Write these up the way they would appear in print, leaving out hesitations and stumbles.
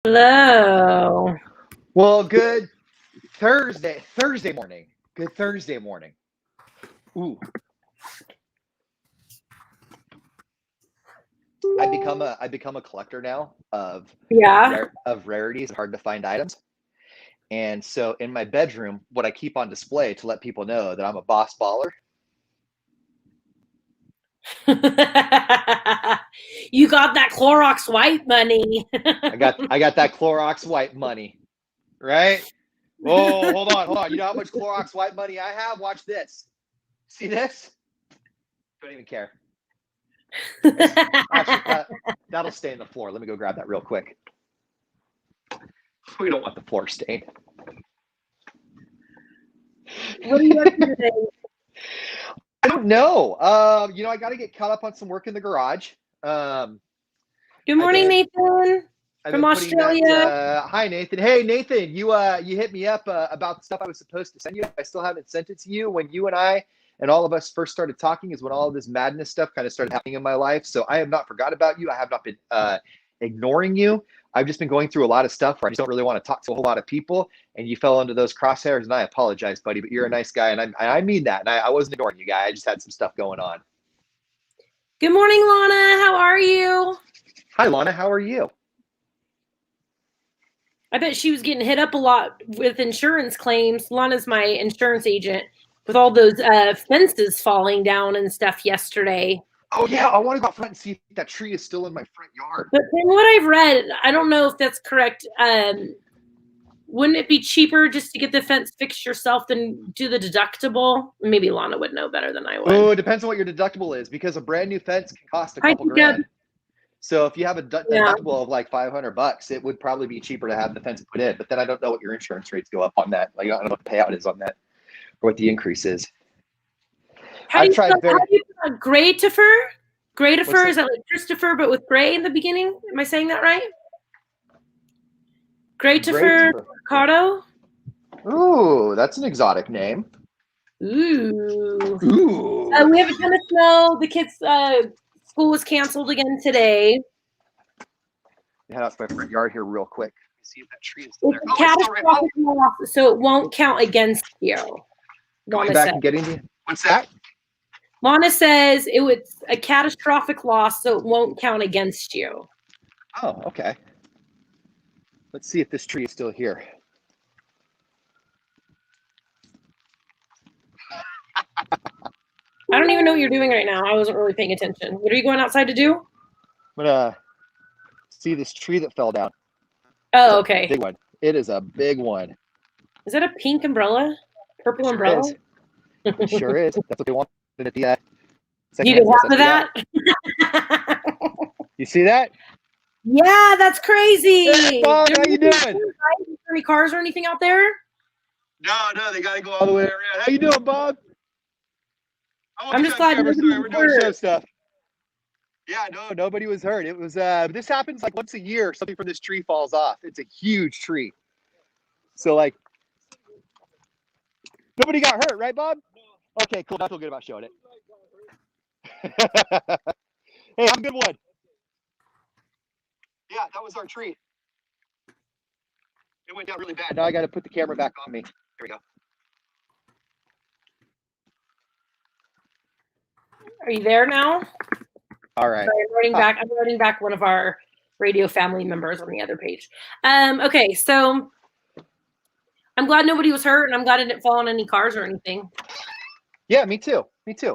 Hello. Well, good Thursday morning. Good Thursday morning. Ooh, I become a collector now of Yeah. rarities, hard to find items. And so in my bedroom, what I keep on display to let people know that I'm a boss baller. You got that Clorox white money. I got that Clorox white money, right? Oh, hold on. You know how much Clorox white money I have? Watch this. See this? Don't even care. Actually, that'll stay on the floor. Let me go grab that real quick. We don't want the floor stained. What are you up to today? I don't know. I got to get caught up on some work in the garage. Good morning, Nathan I've from been putting Australia. that. Hi, Nathan. Hey, Nathan. You hit me up about the stuff I was supposed to send you. I still haven't sent it to you. When you and I and all of us first started talking is when all of this madness stuff kind of started happening in my life. So I have not forgot about you. I have not been ignoring you. I've just been going through a lot of stuff where I just don't really want to talk to a whole lot of people. And you fell under those crosshairs, and I apologize, buddy. But you're a nice guy, and I mean that. And I wasn't ignoring you, guy. I just had some stuff going on. Good morning, Lana. How are you? Hi, Lana. How are you? I bet she was getting hit up a lot with insurance claims. Lana's my insurance agent with all those fences falling down and stuff yesterday. Oh, yeah. I want to go out front and see if that tree is still in my front yard. But from what I've read, I don't know if that's correct. Wouldn't it be cheaper just to get the fence fixed yourself than do the deductible? Maybe Lana would know better than I would. Oh, it depends on what your deductible is, because a brand new fence can cost a couple grand. So if you have a deductible of like $500, it would probably be cheaper to have the fence put in. But then I don't know what your insurance rates go up on that. Like, I don't know what the payout is on that or what the increase is. How do you spell Graytopher? Graytopher, is that like Christopher, but with gray in the beginning? Am I saying that right? Graytopher Mercado? Ooh, that's an exotic name. Ooh. We have a ton of snow. The kids' school was canceled again today. Head out to my front yard here real quick. See if that tree is still there. It's catastrophic loss, so it won't count against you. Going back and getting you. What's that? Lana says it was a catastrophic loss, so it won't count against you. Oh, okay. Let's see if this tree is still here. I don't even know what you're doing right now. I wasn't really paying attention. What are you going outside to do? I'm gonna see this tree that fell down. Oh, okay. Big one. It is a big one. Is that a pink umbrella? Purple umbrella? It sure is. That's what they wanted at the you did half of that? You see that? Yeah, that's crazy. Hey, Bob, how you doing? Any cars or anything out there? No, they got to go all the way around. How you doing, Bob? I'm just glad we're doing show stuff. Yeah, no, nobody was hurt. It was this happens like once a year. Something from this tree falls off. It's a huge tree. So like nobody got hurt, right, Bob? Okay, cool. I feel good about showing it. Hey, I'm good one. Yeah, that was our tree. It went down really bad. Now I got to put the camera back on me. Here we go. Are you there now? All right. Sorry, I'm writing back one of our radio family members on the other page. Okay, so I'm glad nobody was hurt, and I'm glad it didn't fall on any cars or anything. Yeah, me too.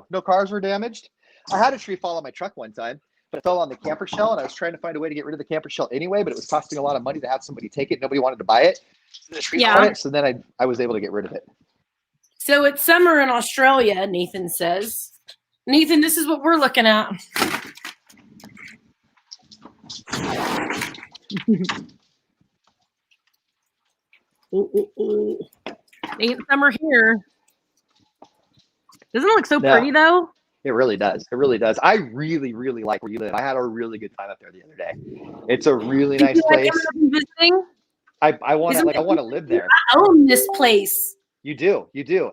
No cars were damaged. I had a tree fall on my truck one time, but it fell on the camper shell, and I was trying to find a way to get rid of the camper shell anyway, but it was costing a lot of money to have somebody take it. Nobody wanted to buy it. So the tree fell on it, so then I was able to get rid of it. So it's summer in Australia, Nathan says. Nathan, this is what we're looking at. Ain't summer here. Doesn't it look so pretty though? It really does. I really, really like where you live. I had a really good time up there the other day. It's a really nice place. I want to live there. I own this place. You do.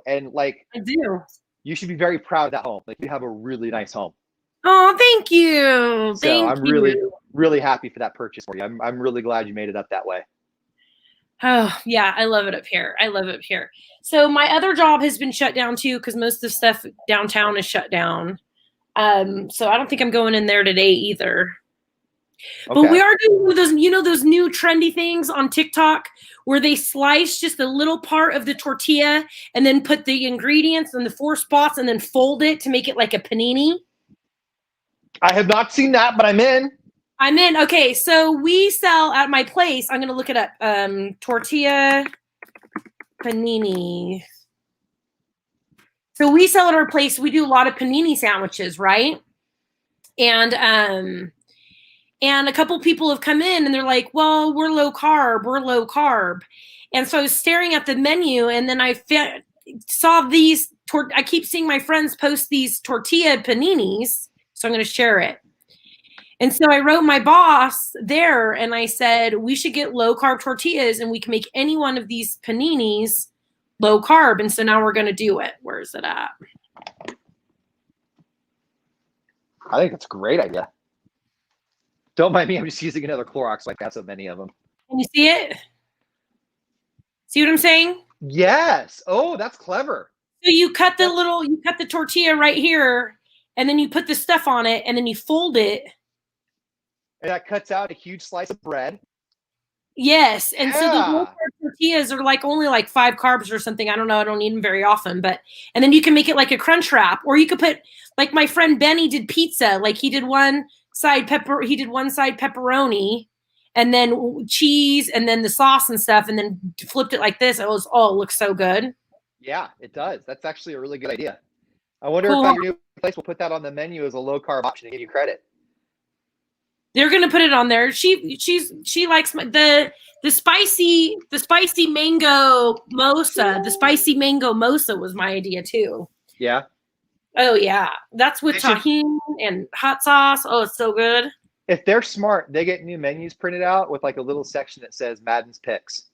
And like I do. You should be very proud of that home. Like, you have a really nice home. Oh, thank you. So I'm really really happy for that purchase for you. I'm really glad you made it up that way. Oh, yeah, I love it up here. I love it up here. So my other job has been shut down too because most of the stuff downtown is shut down. So I don't think I'm going in there today either. But we Okay. are doing one of those, those new trendy things on TikTok where they slice just a little part of the tortilla and then put the ingredients in the 4 spots and then fold it to make it like a panini. I have not seen that, but I'm in. I'm in. Okay, so we sell at my place. I'm gonna look it up. Tortilla panini. So we sell at our place. We do a lot of panini sandwiches, right? And a couple people have come in and they're like, "Well, we're low carb. We're low carb." And so I was staring at the menu, and then I saw these. I keep seeing my friends post these tortilla paninis, so I'm going to share it. And so I wrote my boss there and I said, we should get low carb tortillas and we can make any one of these paninis low carb. And so now we're going to do it. Where is it at? I think it's a great idea. Don't mind me. I'm just using another Clorox like that. So many of them. Can you see it? See what I'm saying? Yes. Oh, that's clever. So you cut the tortilla right here and then you put the stuff on it and then you fold it. And that cuts out a huge slice of bread. Yes. And so the low carb tortillas are only 5 carbs or something. I don't know. I don't eat them very often, and then you can make it like a crunch wrap, or you could put, like my friend Benny did pizza. Like he did one side pepperoni and then cheese and then the sauce and stuff. And then flipped it like this. It looks so good. Yeah, it does. That's actually a really good idea. I wonder if your new place will put that on the menu as a low carb option to give you credit. They're gonna put it on there. She likes the spicy mango mosa. The spicy mango mosa was my idea too. Yeah. Oh yeah, that's with tahini and hot sauce. Oh, it's so good. If they're smart, they get new menus printed out with a little section that says Madden's picks.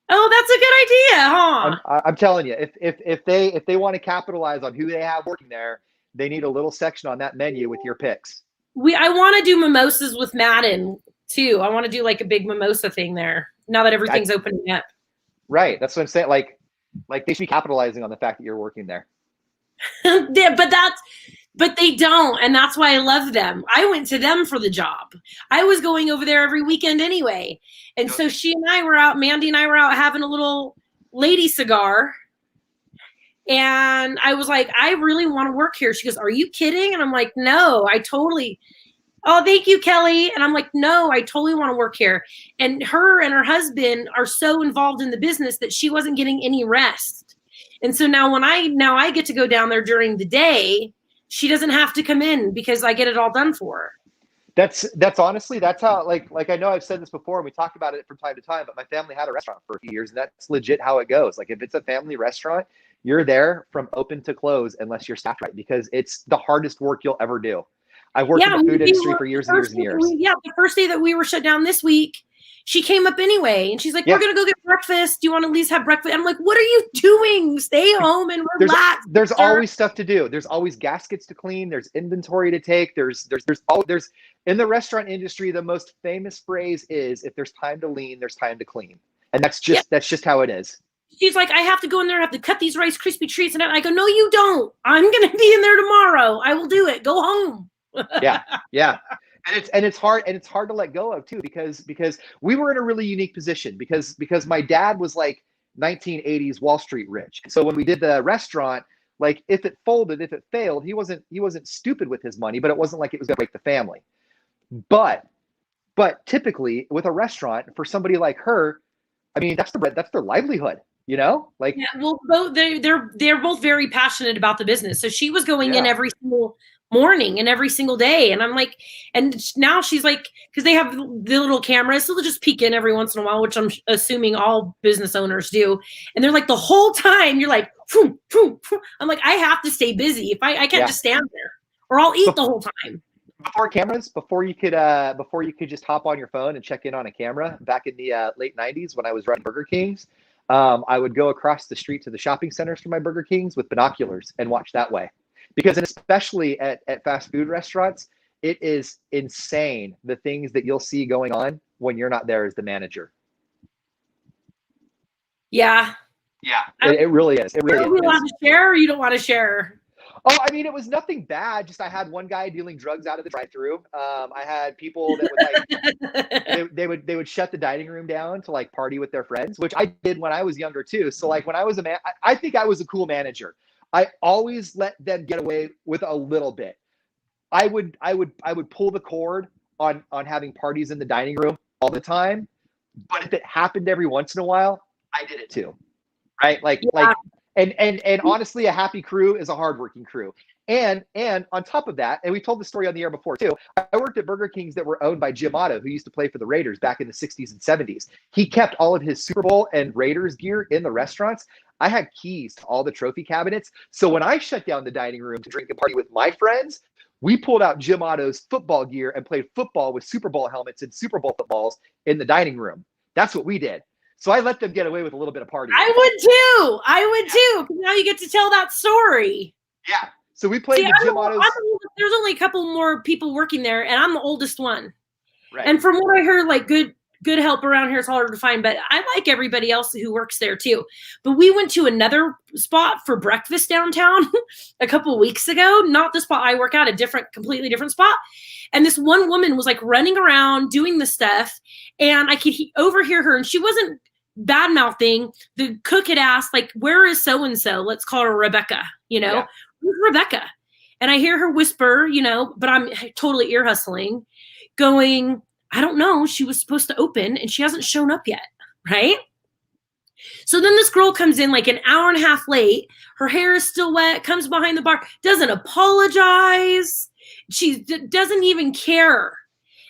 Oh, that's a good idea, huh? I'm telling you, if they want to capitalize on who they have working there, they need a little section on that menu with your picks. I want to do mimosas with Madden too. I want to do a big mimosa thing there now that everything's opening up. Right. That's what I'm saying. Like they should be capitalizing on the fact that you're working there. Yeah, but they don't, and that's why I love them. I went to them for the job. I was going over there every weekend anyway. And so Mandy and I were out having a little lady cigar. And I was like, I really want to work here. She goes, are you kidding? And I'm like, no, oh, thank you, Kelly. And I'm like, no, I totally want to work here. And her and her husband are so involved in the business that she wasn't getting any rest. And so now I get to go down there during the day, she doesn't have to come in because I get it all done for her. That's honestly, that's how, like I know I've said this before and we talk about it from time to time, but my family had a restaurant for a few years and that's legit how it goes. Like if it's a family restaurant, you're there from open to close unless you're staffed right, because it's the hardest work you'll ever do. I've worked in the food industry for years and years and years. The first day that we were shut down this week, she came up anyway and she's like, we're going to go get breakfast. Do you want to at least have breakfast? I'm like, what are you doing? Stay home and relax. There's always stuff to do. There's always gaskets to clean. There's inventory to take. There's in the restaurant industry, the most famous phrase is, if there's time to lean, there's time to clean. And that's just how it is. She's like, I have to go in there and have to cut these Rice Krispie treats. And I go, no, you don't. I'm going to be in there tomorrow. I will do it. Go home. Yeah. And it's hard to let go of too, because we were in a really unique position because my dad was like 1980s Wall Street rich. So when we did the restaurant, like if it folded, if it failed, he wasn't stupid with his money, but it wasn't like it was going to break the family. But typically with a restaurant, for somebody like her, I mean, that's their livelihood, you know? Like, yeah, well, they're both very passionate about the business. So she was going in every single morning and every single day. And I'm like, and now she's like, because they have the little cameras, so they'll just peek in every once in a while, which I'm assuming all business owners do. And they're like, the whole time you're like, phoom, phoom, phoom. I'm like, I have to stay busy. If I can't just stand there, or I'll eat the whole time. Before cameras, before you could just hop on your phone and check in on a camera, back in the late 90s when I was running Burger Kings, I would go across the street to the shopping centers for my Burger Kings with binoculars and watch that way. Because especially at fast food restaurants, it is insane the things that you'll see going on when you're not there as the manager. Yeah. Yeah, it really is. It really Are we allowed to share, or you don't want to share? Oh, I mean, it was nothing bad. Just I had one guy dealing drugs out of the drive-through. I had people that would like they would shut the dining room down to like party with their friends, which I did when I was younger too. So like when I was a man, I think I was a cool manager. I always let them get away with a little bit. I would pull the cord on having parties in the dining room all the time, but if it happened every once in a while, I did it too. Right? And honestly, a happy crew is a hardworking crew. And on top of that, and we told the story on the air before too, I worked at Burger Kings that were owned by Jim Otto, who used to play for the Raiders back in the 60s and 70s. He kept all of his Super Bowl and Raiders gear in the restaurants. I had keys to all the trophy cabinets. So when I shut down the dining room to drink and party with my friends, we pulled out Jim Otto's football gear and played football with Super Bowl helmets and Super Bowl footballs in the dining room. That's what we did. So I let them get away with a little bit of partying. I would too. Now you get to tell that story. Yeah. So we played the Jim Otto's. There's only a couple more people working there, and I'm the oldest one. Right. And from what I heard, like good help around here is harder to find, but I like everybody else who works there too. But we went to another spot for breakfast downtown a couple of weeks ago. Not the spot I work at, completely different spot. And this one woman was like running around doing the stuff, and I could overhear her, and she wasn't bad mouthing. The cook had asked, like, where is so-and-so? Let's call her Rebecca, Yeah. Who's Rebecca? And I hear her whisper, but I'm totally ear hustling, going, I don't know. She was supposed to open and she hasn't shown up yet. Right. So then this girl comes in like an hour and a half late. Her hair is still wet, comes behind the bar, doesn't apologize. She doesn't even care.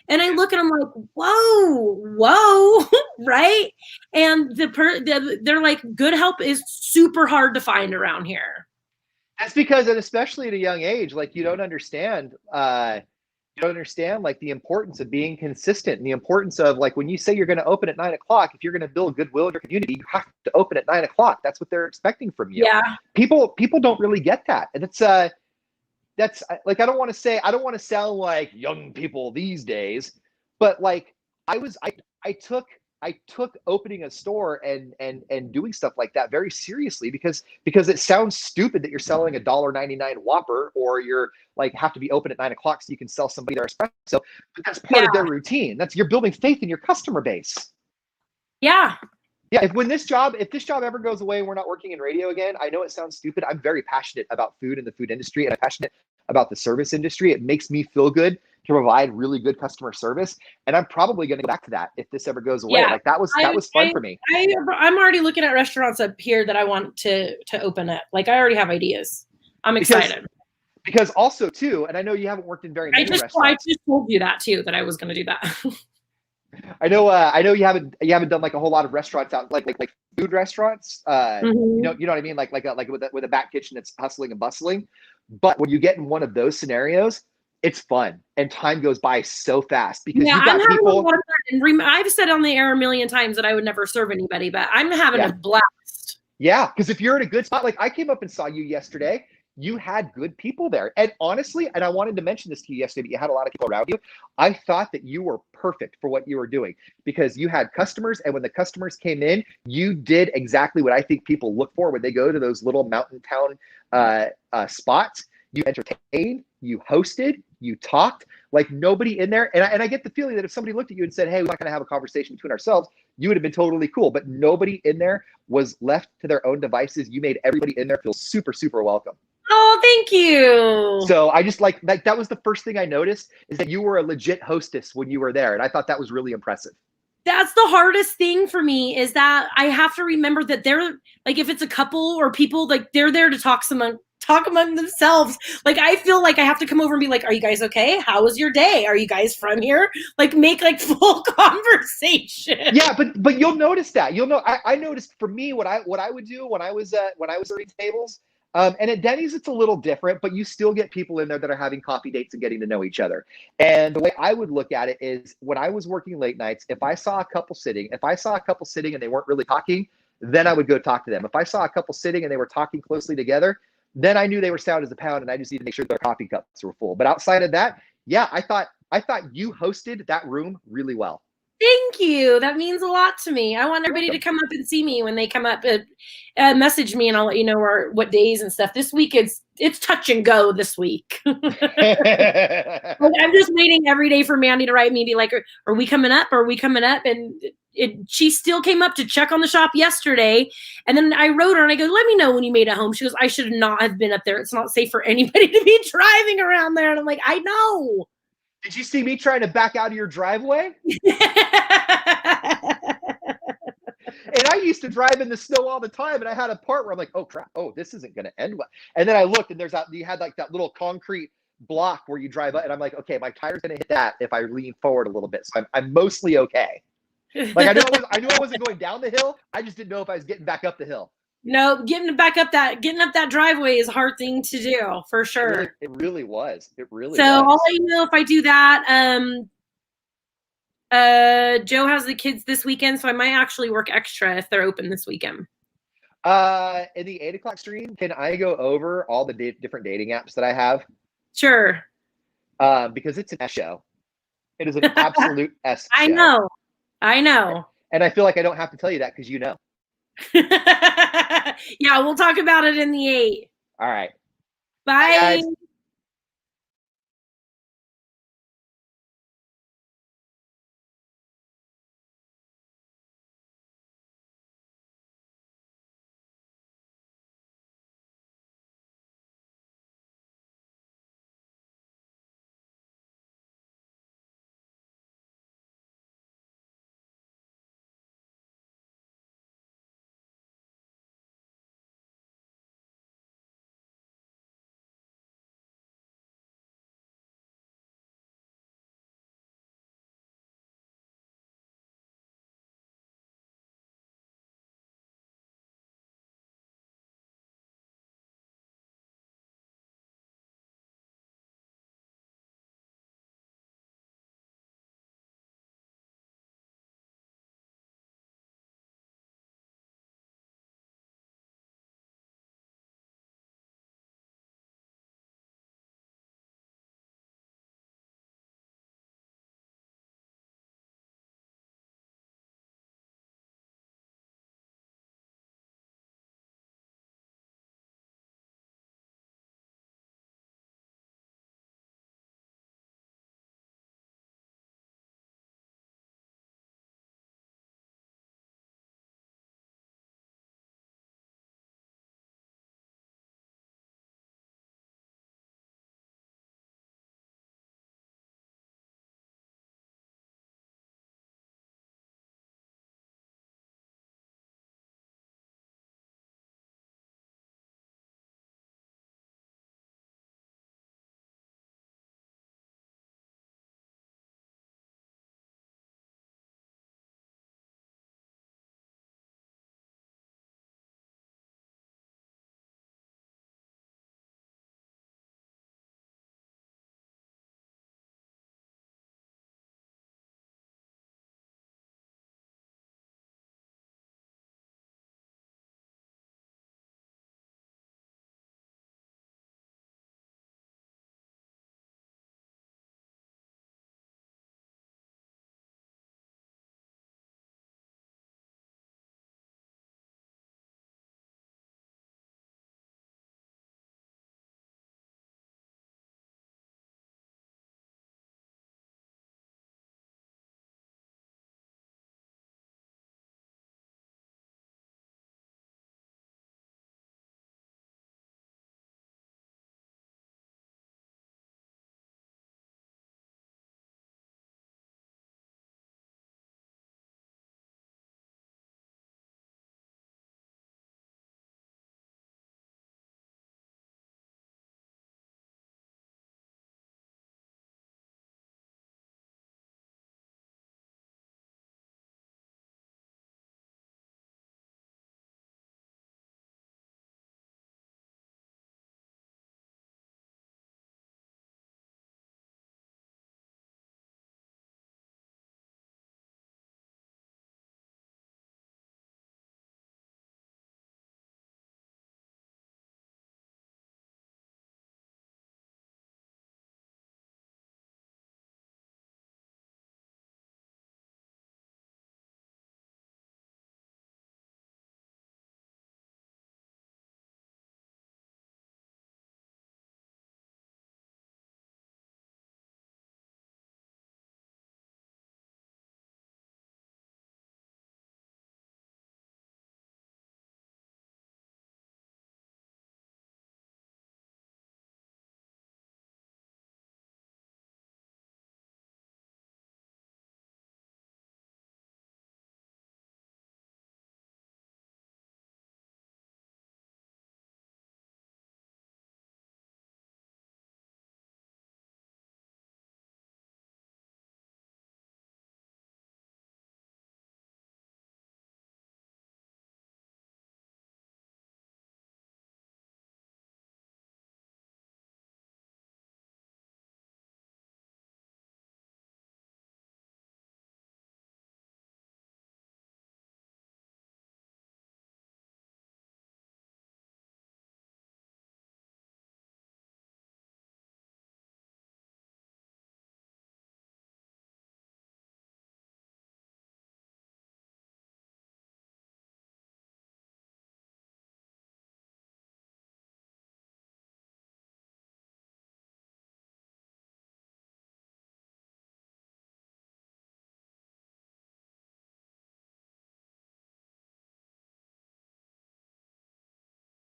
And I look and I'm like, whoa, right? And they're like, good help is super hard to find around here. That's because, and especially at a young age, like you don't understand like the importance of being consistent and the importance of like when you say you're going to open at 9 o'clock, if you're going to build goodwill in your community, you have to open at 9 o'clock. That's what they're expecting from you. Yeah. People don't really get that. And that's like, I don't want to sound like young people these days, but like I took opening a store and doing stuff like that very seriously because it sounds stupid that you're selling a $1.99 Whopper or you're like have to be open at 9 o'clock so you can sell somebody their espresso. But that's part of their routine. You're building faith in your customer base. Yeah. Yeah. If this job ever goes away and we're not working in radio again, I know it sounds stupid. I'm very passionate about food and the food industry, and I'm passionate about the service industry. It makes me feel good to provide really good customer service. And I'm probably going to go back to that if this ever goes away. Yeah. Like that was fun for me. I'm already looking at restaurants up here that I want to open up. Like I already have ideas. I'm excited. Because also too, and I know you haven't worked in very many restaurants. I just told you that too, that I was going to do that. I know you haven't done like a whole lot of restaurants out like food restaurants. You know what I mean? Like with a back kitchen that's hustling and bustling. But when you get in one of those scenarios, it's fun and time goes by so fast because you've got people. I've said on the air a million times that I would never serve anybody, but I'm having a blast. Yeah, because if you're in a good spot, like I came up and saw you yesterday, you had good people there. And honestly, and I wanted to mention this to you yesterday, but you had a lot of people around you. I thought that you were perfect for what you were doing because you had customers. And when the customers came in, you did exactly what I think people look for when they go to those little mountain town spots. You entertained, you hosted, you talked like nobody in there. And I get the feeling that if somebody looked at you and said, hey, we're not going to have a conversation between ourselves, you would have been totally cool. But nobody in there was left to their own devices. You made everybody in there feel super, super welcome. Oh, thank you. So I just like that was the first thing I noticed is that you were a legit hostess when you were there. And I thought that was really impressive. That's the hardest thing for me is that I have to remember that they're like, if it's a couple or people, like they're there to talk among themselves. Like, I feel like I have to come over and be like, are you guys okay? How was your day? Are you guys from here? Like make like full conversation. Yeah. But you'll notice that I noticed for me, what I would do when I was serving tables, and at Denny's, it's a little different, but you still get people in there that are having coffee dates and getting to know each other. And the way I would look at it is when I was working late nights, if I saw a couple sitting and they weren't really talking, then I would go talk to them. If I saw a couple sitting and they were talking closely together, then I knew they were sound as a pound and I just needed to make sure their coffee cups were full. But outside of that, Yeah, I thought you hosted that room really well. Thank you. That means a lot to me. I want everybody to Welcome. come up and see me when they come up. Message me and I'll let you know what days and stuff. This week it's touch and go this week. I'm just waiting every day for Mandy to write me and be like, are we coming up? Are we coming up? And she still came up to check on the shop yesterday. And then I wrote her and I go, let me know when you made it home. She goes, I should not have been up there. It's not safe for anybody to be driving around there. And I'm like, I know. Did you see me trying to back out of your driveway? And I used to drive in the snow all the time, and I had a part where I'm like, oh crap, oh, this isn't going to end well. And then I looked, and you had like that little concrete block where you drive up, and I'm like, okay, my tire's going to hit that if I lean forward a little bit. So I'm mostly okay. Like I knew I wasn't going down the hill. I just didn't know if I was getting back up the hill. No, getting up that driveway is a hard thing to do for sure. It really was. It really so was. I'll let you know if I do that. Joe has the kids this weekend, so I might actually work extra if they're open this weekend. In the 8 o'clock stream, can I go over all the different dating apps that I have? Sure. Because it's an S show. It is an absolute S show. I know. And I feel like I don't have to tell you that because you know. Yeah, we'll talk about it in the 8. All right. Bye. Bye, guys.